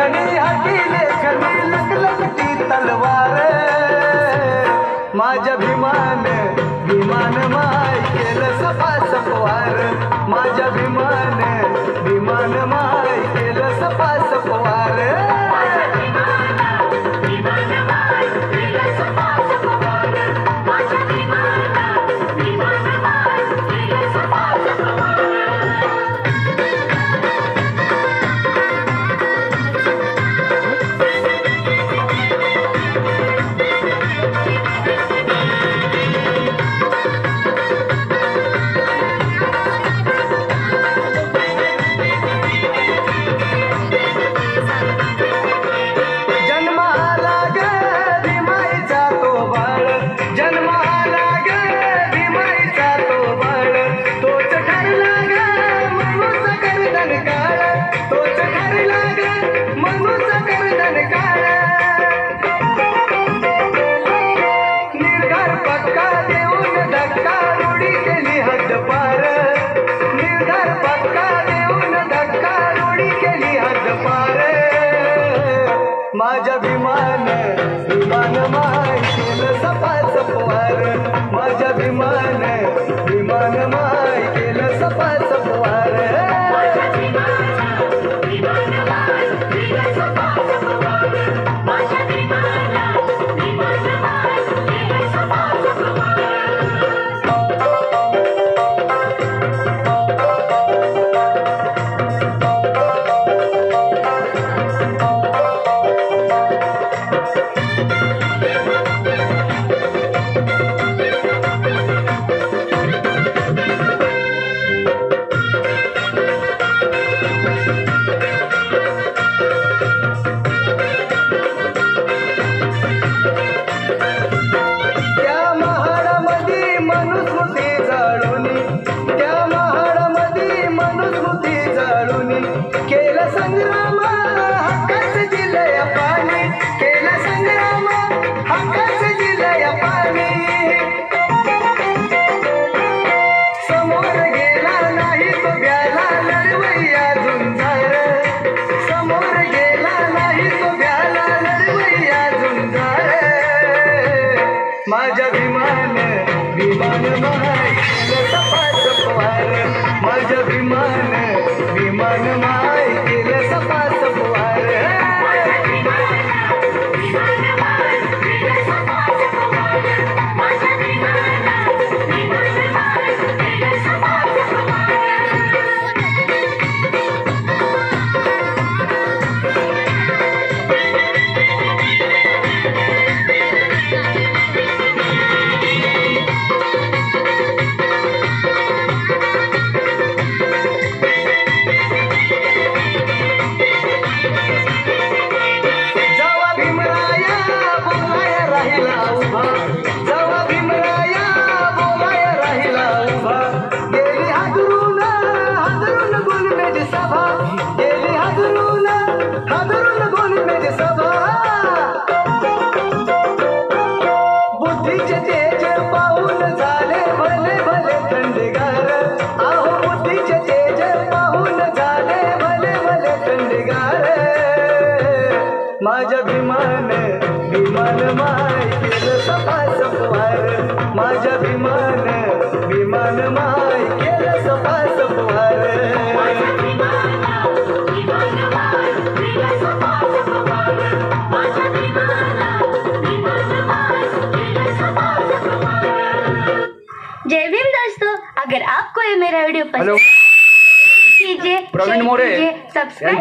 खणी हातीले खणी लखलखती तलवार माझ्या भीमान भीमान माय केलं सपा सपवार माझ्या भीमान भीमान माय केलं सपा सपवार माझ्या भीमान भीमान माय केलं सपा सपवार माझ्या भीमान भीमान माय केलं सपा सपवार केला संग्राम हक्काच दिलंय पाणी केला संग्राम हक्काच दिलंय पाणी समोर गेला नाही तो ब्याला लढवैया झुंजार समोर गेला नाही तो ब्याला लढवैया झुंजार माझ्या भीमान भीमान माय केलं सपा सपवार माझ्या भीमान भीमान माय केलं सपा सपवार माझ्या भीमान भीमान माय केलं सपा सपवार माझ्या भीमान भीमान माय केलं सपा सपवार जय भीम दोस्तों, अगर आपको ये मेरा वीडियो पसंद कीजिए, प्रवीण मोरे सब्सक्राइब